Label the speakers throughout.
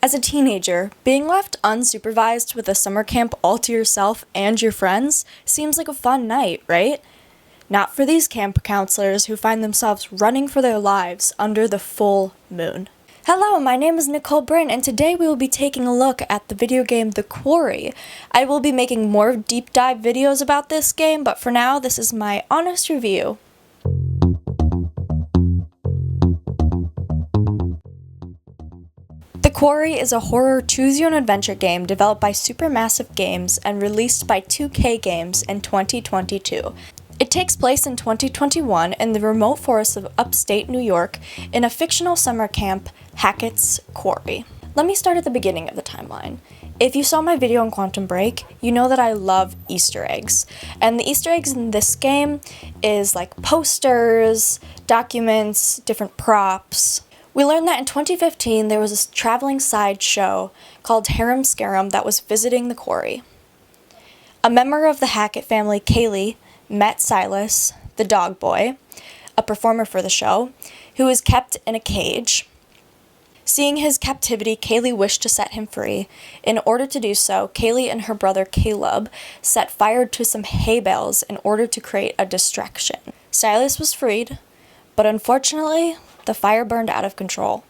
Speaker 1: As a teenager, being left unsupervised with a summer camp all to yourself and your friends seems like a fun night, right? Not for these camp counselors who find themselves running for their lives under the full moon. Hello, my name is Nicole Bryn, and today we will be taking a look at the video game The Quarry. I will be making more deep dive videos about this game, but for now, this is my honest review. The Quarry is a horror choose-your-own-adventure game developed by Supermassive Games and released by 2K Games in 2022. It takes place in 2021 in the remote forests of upstate New York in a fictional summer camp, Hackett's Quarry. Let me start at the beginning of the timeline. If you saw my video on Quantum Break, you know that I love Easter eggs. And the Easter eggs in this game is like posters, documents, different props. We learned that in 2015 there was a traveling sideshow called Harem Scarum that was visiting the quarry. A member of the Hackett family, Kaylee, met Silas, the dog boy, a performer for the show, who was kept in a cage. Seeing his captivity, Kaylee wished to set him free. In order to do so, Kaylee and her brother Caleb set fire to some hay bales in order to create a distraction. Silas was freed, but unfortunately, the fire burned out of control.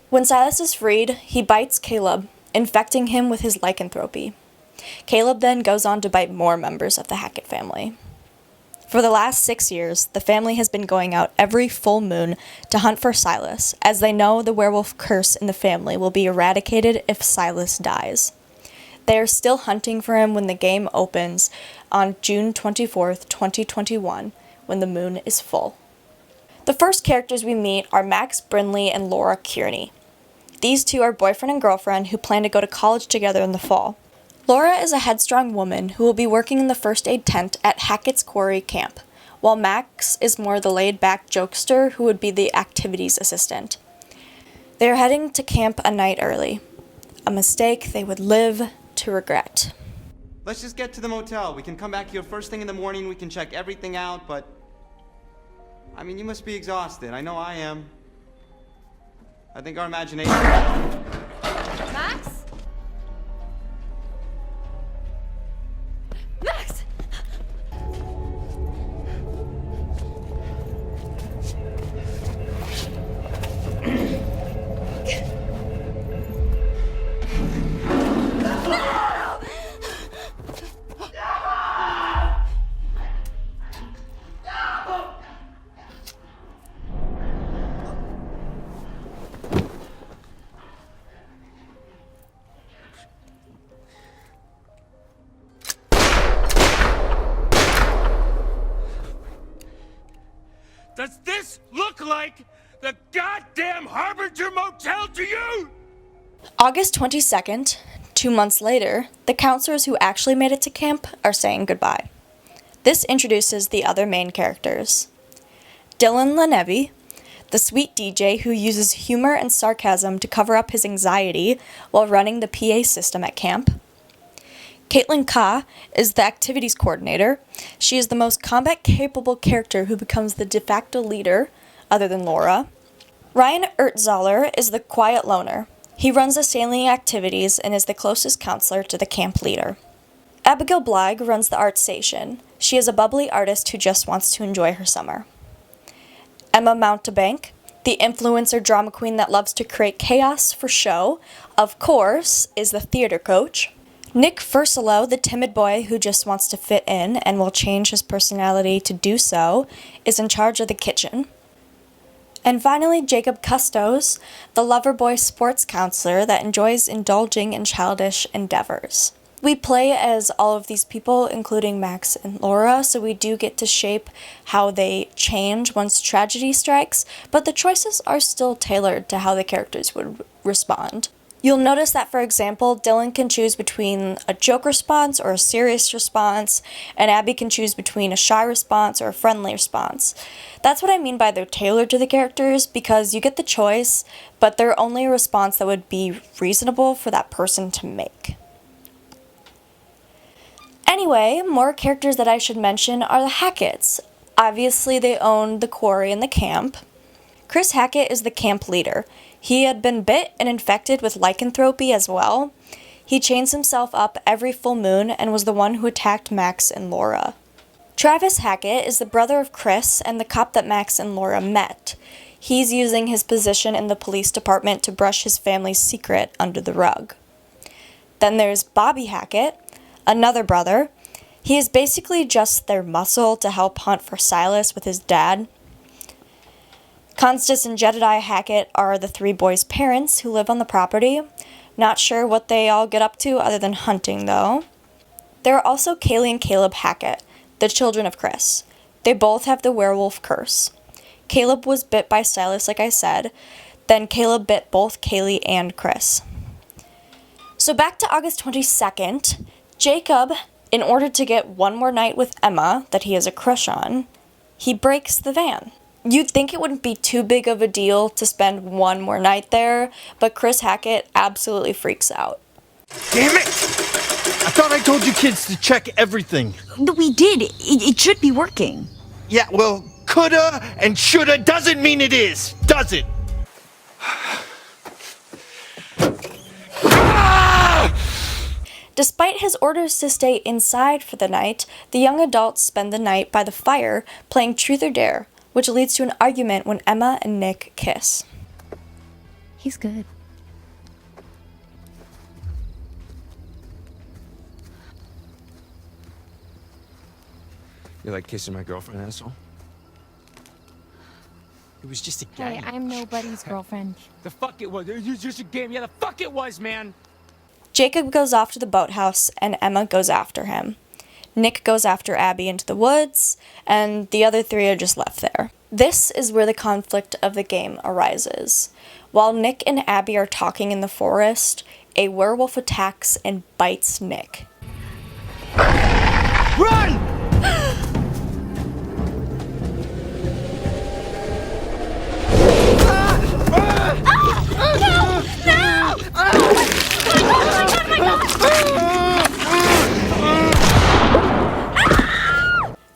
Speaker 1: When Silas is freed, he bites Caleb, infecting him with his lycanthropy. Caleb then goes on to bite more members of the Hackett family. For the last 6 years, the family has been going out every full moon to hunt for Silas, as they know the werewolf curse in the family will be eradicated if Silas dies. They are still hunting for him when the game opens on June 24th, 2021, when the moon is full. The first characters we meet are Max Brinley and Laura Kearney. These two are boyfriend and girlfriend who plan to go to college together in the fall. Laura is a headstrong woman who will be working in the first aid tent at Hackett's Quarry camp, while Max is more the laid-back jokester who would be the activities assistant. They are heading to camp a night early, a mistake they would live to regret.
Speaker 2: Let's just get to the motel. We can come back here first thing in the morning, we can check everything out, but... I mean, you must be exhausted. I know I am. I think our imagination...
Speaker 3: Max? Max!
Speaker 4: Does this look like the goddamn Harbinger Motel to you?
Speaker 1: August 22nd, 2 months later, the counselors who actually made it to camp are saying goodbye. This introduces the other main characters. Dylan LaNevy, the sweet DJ who uses humor and sarcasm to cover up his anxiety while running the PA system at camp. Caitlin Ka is the activities coordinator. She is the most combat-capable character who becomes the de facto leader, other than Laura. Ryan Ertzaler is the quiet loner. He runs the sailing activities and is the closest counselor to the camp leader. Abigail Blige runs the art station. She is a bubbly artist who just wants to enjoy her summer. Emma Mountebank, the influencer drama queen that loves to create chaos for show, of course, is the theater coach. Nick Fursalo, the timid boy who just wants to fit in and will change his personality to do so, is in charge of the kitchen. And finally, Jacob Custos, the lover boy sports counselor that enjoys indulging in childish endeavors. We play as all of these people, including Max and Laura, so we do get to shape how they change once tragedy strikes, but the choices are still tailored to how the characters would respond. You'll notice that, for example, Dylan can choose between a joke response or a serious response, and Abby can choose between a shy response or a friendly response. That's what I mean by they're tailored to the characters, because you get the choice, but they're only a response that would be reasonable for that person to make. Anyway, more characters that I should mention are the Hacketts. Obviously, they own the quarry and the camp. Chris Hackett is the camp leader. He had been bit and infected with lycanthropy as well. He chains himself up every full moon and was the one who attacked Max and Laura. Travis Hackett is the brother of Chris and the cop that Max and Laura met. He's using his position in the police department to brush his family's secret under the rug. Then there's Bobby Hackett, another brother. He is basically just their muscle to help hunt for Silas with his dad. Constance and Jedediah Hackett are the three boys' parents who live on the property. Not sure what they all get up to other than hunting, though. There are also Kaylee and Caleb Hackett, the children of Chris. They both have the werewolf curse. Caleb was bit by Silas, like I said. Then Caleb bit both Kaylee and Chris. So back to August 22nd, Jacob, in order to get one more night with Emma that he has a crush on, he breaks the van. You'd think it wouldn't be too big of a deal to spend one more night there, but Chris Hackett absolutely freaks out.
Speaker 5: Damn it! I thought I told you kids to check everything.
Speaker 6: We did. It should be working.
Speaker 5: Yeah, well, coulda and shoulda doesn't mean it is, does it?
Speaker 1: Despite his orders to stay inside for the night, the young adults spend the night by the fire playing Truth or Dare, which leads to an argument when Emma and Nick kiss.
Speaker 6: He's good.
Speaker 4: You like kissing my girlfriend, asshole? It was just a
Speaker 3: Hey,
Speaker 4: game.
Speaker 3: I'm nobody's girlfriend.
Speaker 4: The fuck it was. It was just a game. Yeah, the fuck it was, man.
Speaker 1: Jacob goes off to the boathouse and Emma goes after him. Nick goes after Abby into the woods, and the other three are just left there. This is where the conflict of the game arises. While Nick and Abby are talking in the forest, a werewolf attacks and bites Nick.
Speaker 5: Run!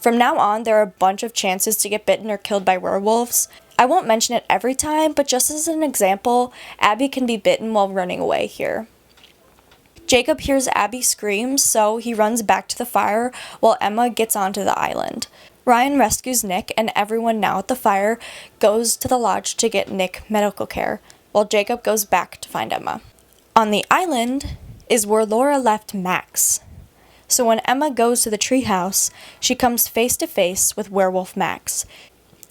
Speaker 1: From now on, there are a bunch of chances to get bitten or killed by werewolves. I won't mention it every time, but just as an example, Abby can be bitten while running away here. Jacob hears Abby scream, so he runs back to the fire while Emma gets onto the island. Ryan rescues Nick, and everyone now at the fire goes to the lodge to get Nick medical care, while Jacob goes back to find Emma. On the island is where Laura left Max. So when Emma goes to the treehouse, she comes face to face with Werewolf Max.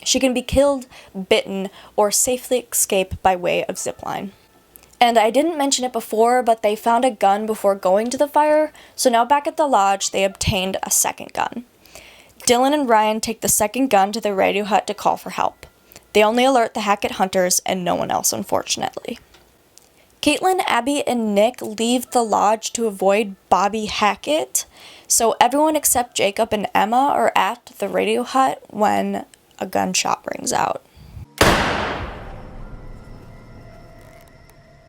Speaker 1: She can be killed, bitten, or safely escape by way of zipline. And I didn't mention it before, but they found a gun before going to the fire, so now back at the lodge, they obtained a second gun. Dylan and Ryan take the second gun to the radio hut to call for help. They only alert the Hackett hunters and no one else, unfortunately. Caitlin, Abby, and Nick leave the lodge to avoid Bobby Hackett, so everyone except Jacob and Emma are at the radio hut when a gunshot rings out.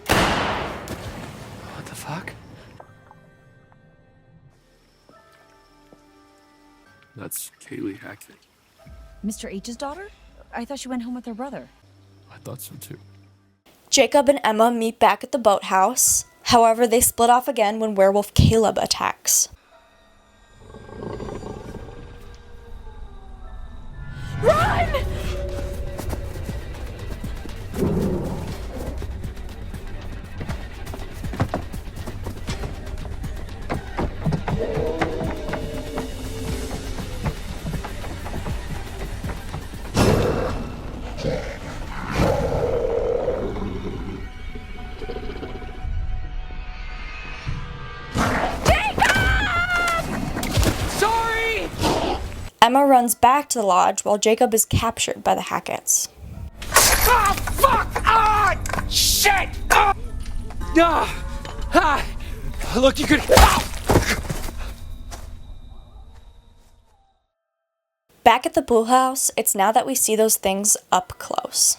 Speaker 2: What the fuck?
Speaker 7: That's Kaylee Hackett.
Speaker 6: Mr. H's daughter? I thought she went home with her brother.
Speaker 7: I thought so too.
Speaker 1: Jacob and Emma meet back at the boathouse. However, they split off again when werewolf Caleb attacks.
Speaker 3: Run!
Speaker 1: Emma runs back to the lodge while Jacob is captured by the Hacketts.
Speaker 4: Ah, fuck! Ah, shit! Ah! Look, you could.
Speaker 1: Back at the pool house, it's now that we see those things up close.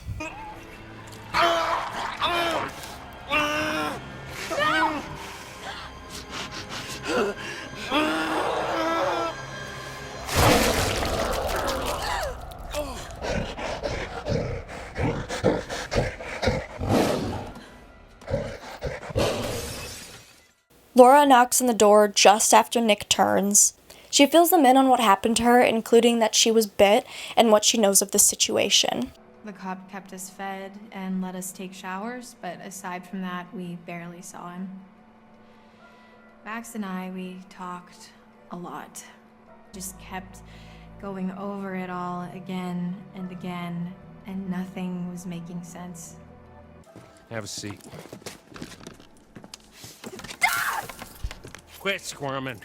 Speaker 1: Laura knocks on the door just after Nick turns. She fills them in on what happened to her, including that she was bit and what she knows of the situation.
Speaker 8: The cop kept us fed and let us take showers, but aside from that, we barely saw him. Max and I, we talked a lot. Just kept going over it all again and again, and nothing was making sense.
Speaker 4: Have a seat. Quit squirming.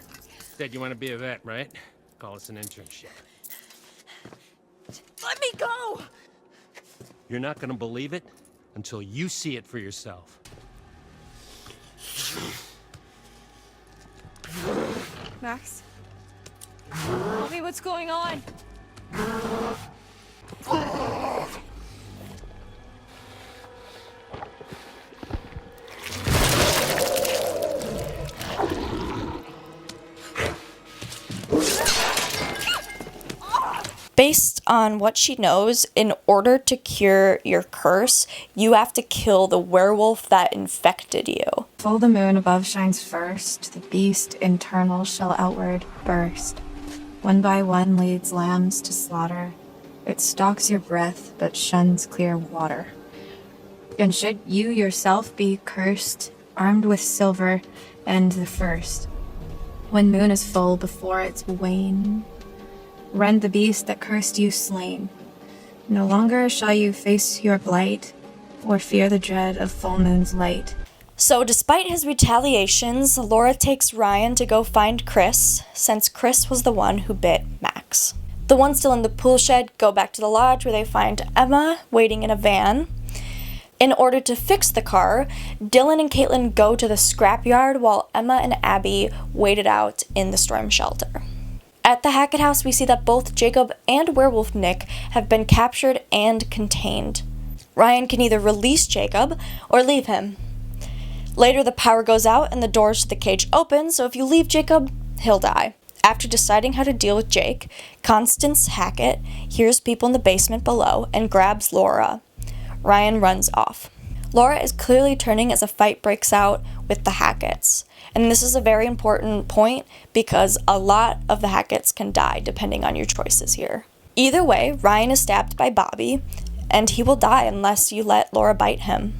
Speaker 4: Said you want to be a vet, right? Call us an internship.
Speaker 3: Let me go!
Speaker 4: You're not gonna believe it until you see it for yourself.
Speaker 3: Max? Tell me what's going on.
Speaker 1: Based on what she knows, in order to cure your curse, you have to kill the werewolf that infected you.
Speaker 8: Full the moon above shines first, the beast internal shall outward burst. One by one leads lambs to slaughter. It stalks your breath, but shuns clear water. And should you yourself be cursed, armed with silver and the first, when moon is full before its wane, rend the beast that cursed you slain. No longer shall you face your blight, or fear the dread of full moon's light.
Speaker 1: So despite his retaliations, Laura takes Ryan to go find Chris, since Chris was the one who bit Max. The ones still in the pool shed go back to the lodge where they find Emma waiting in a van. In order to fix the car, Dylan and Caitlin go to the scrapyard while Emma and Abby wait it out in the storm shelter. At the Hackett house, we see that both Jacob and Werewolf Nick have been captured and contained. Ryan can either release Jacob or leave him. Later, the power goes out and the doors to the cage open, so if you leave Jacob, he'll die. After deciding how to deal with Jake, Constance Hackett hears people in the basement below and grabs Laura. Ryan runs off. Laura is clearly turning as a fight breaks out with the Hacketts. And this is a very important point because a lot of the Hacketts can die depending on your choices here. Either way, Ryan is stabbed by Bobby, and he will die unless you let Laura bite him.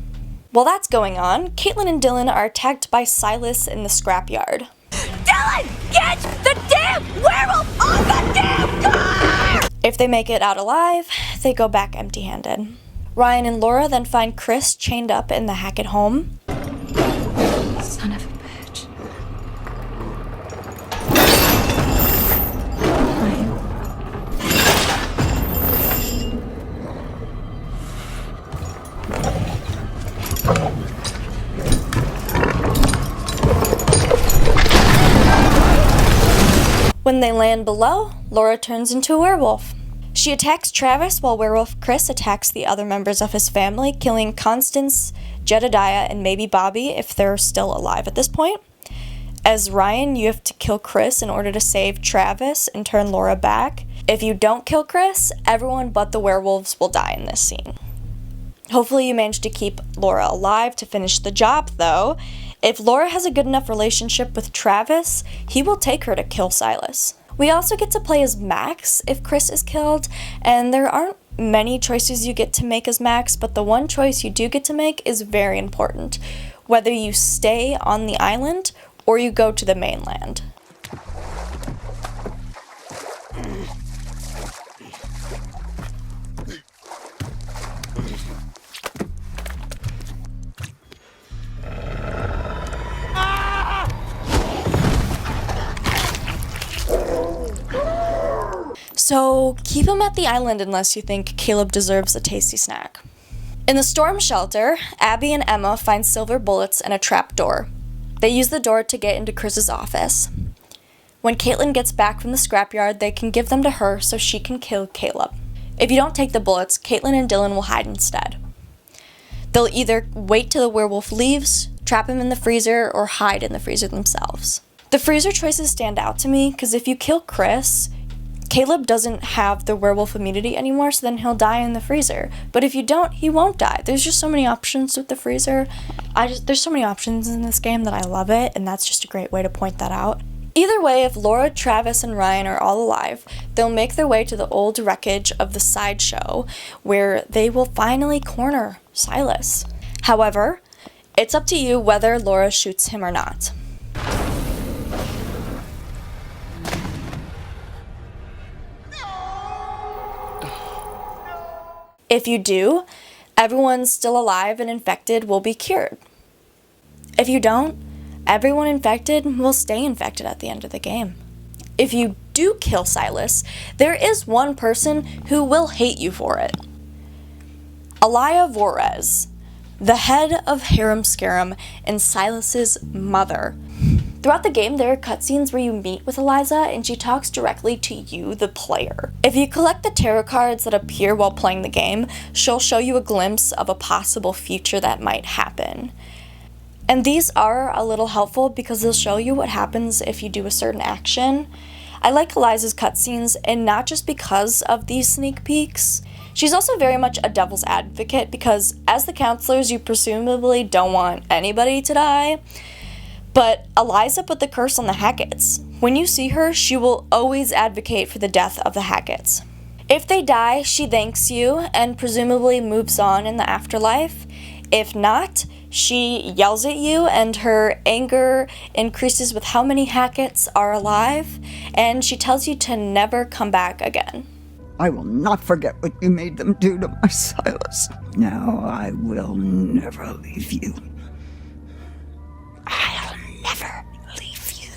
Speaker 1: While that's going on, Caitlin and Dylan are attacked by Silas in the scrapyard.
Speaker 3: Dylan! Get the damn werewolf on the damn car!
Speaker 1: If they make it out alive, they go back empty-handed. Ryan and Laura then find Chris chained up in the Hackett home.
Speaker 8: Son of a bitch.
Speaker 1: When they land below, Laura turns into a werewolf. She attacks Travis while Werewolf Chris attacks the other members of his family, killing Constance, Jedediah, and maybe Bobby if they're still alive at this point. As Ryan, you have to kill Chris in order to save Travis and turn Laura back. If you don't kill Chris, everyone but the werewolves will die in this scene. Hopefully you manage to keep Laura alive to finish the job, though. If Laura has a good enough relationship with Travis, he will take her to kill Silas. We also get to play as Max if Chris is killed, and there aren't many choices you get to make as Max, but the one choice you do get to make is very important. Whether you stay on the island or you go to the mainland. So keep him at the island unless you think Caleb deserves a tasty snack. In the storm shelter, Abby and Emma find silver bullets and a trap door. They use the door to get into Chris's office. When Caitlin gets back from the scrapyard, they can give them to her so she can kill Caleb. If you don't take the bullets, Caitlin and Dylan will hide instead. They'll either wait till the werewolf leaves, trap him in the freezer, or hide in the freezer themselves. The freezer choices stand out to me because if you kill Chris, Caleb doesn't have the werewolf immunity anymore, so then he'll die in the freezer. But if you don't, he won't die. There's just so many options with the freezer. There's so many options in this game that I love it, and that's just a great way to point that out. Either way, if Laura, Travis, and Ryan are all alive, they'll make their way to the old wreckage of the sideshow, where they will finally corner Silas. However, it's up to you whether Laura shoots him or not. If you do, everyone still alive and infected will be cured. If you don't, everyone infected will stay infected at the end of the game. If you do kill Silas, there is one person who will hate you for it. Alaya Vorez, the head of Harem Scarum and Silas's mother. Throughout the game, there are cutscenes where you meet with Eliza and she talks directly to you, the player. If you collect the tarot cards that appear while playing the game, she'll show you a glimpse of a possible future that might happen. And these are a little helpful because they'll show you what happens if you do a certain action. I like Eliza's cutscenes, and not just because of these sneak peeks. She's also very much a devil's advocate because as the counselors, you presumably don't want anybody to die. But Eliza put the curse on the Hacketts. When you see her, she will always advocate for the death of the Hacketts. If they die, she thanks you and presumably moves on in the afterlife. If not, she yells at you and her anger increases with how many Hacketts are alive, and she tells you to never come back again.
Speaker 9: I will not forget what you made them do to my Silas. Now I will never leave you. I'll never leave you.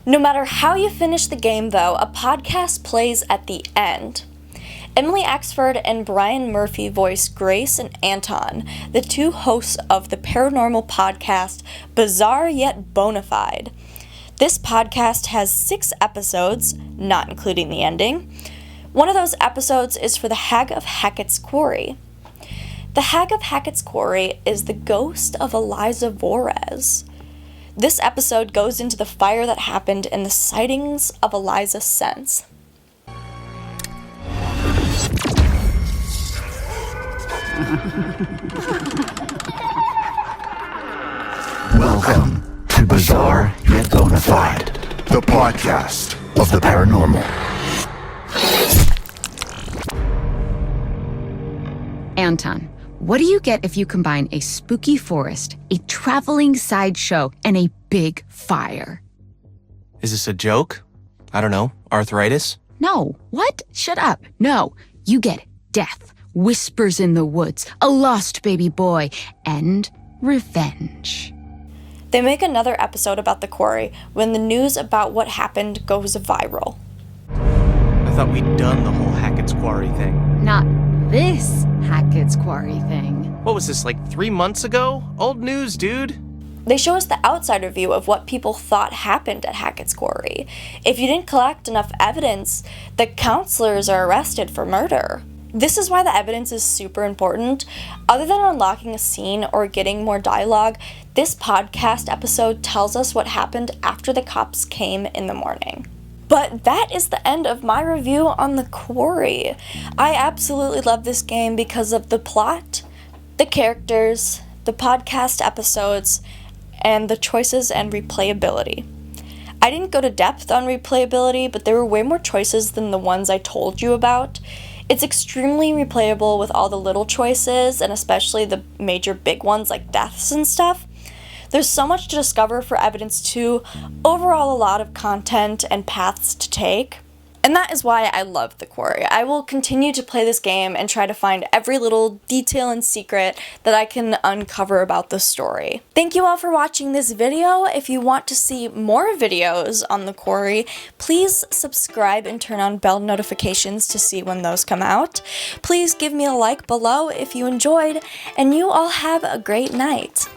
Speaker 1: No matter how you finish the game, though, a podcast plays at the end. Emily Axford and Brian Murphy voice Grace and Anton, the two hosts of the paranormal podcast Bizarre Yet Bonafide. This podcast has 6 episodes, not including the ending. One of those episodes is for the Hag of Hackett's Quarry. The Hag of Hackett's Quarry is the ghost of Eliza Vorez. This episode goes into the fire that happened in the sightings of Eliza Sense.
Speaker 5: Welcome to Bizarre Yet Bonafide, the podcast of the paranormal.
Speaker 10: Anton, what do you get if you combine a spooky forest, a traveling sideshow, and a big fire?
Speaker 11: Is this a joke? I don't know. Arthritis?
Speaker 10: No. What? Shut up. No. You get death, whispers in the woods, a lost baby boy, and revenge.
Speaker 1: They make another episode about the quarry when the news about what happened goes viral.
Speaker 11: I thought we'd done the whole Hackett's Quarry thing.
Speaker 10: Not this Hackett's Quarry thing.
Speaker 11: What was this, like 3 months ago? Old news, dude.
Speaker 1: They show us the outsider view of what people thought happened at Hackett's Quarry. If you didn't collect enough evidence, the counselors are arrested for murder. This is why the evidence is super important. Other than unlocking a scene or getting more dialogue, this podcast episode tells us what happened after the cops came in the morning. But that is the end of my review on The Quarry. I absolutely love this game because of the plot, the characters, the podcast episodes, and the choices and replayability. I didn't go to depth on replayability, but there were way more choices than the ones I told you about. It's extremely replayable with all the little choices, and especially the major big ones like deaths and stuff. There's so much to discover for Evidence 2, overall a lot of content and paths to take. And that is why I love The Quarry. I will continue to play this game and try to find every little detail and secret that I can uncover about the story. Thank you all for watching this video. If you want to see more videos on The Quarry, please subscribe and turn on bell notifications to see when those come out. Please give me a like below if you enjoyed, and you all have a great night.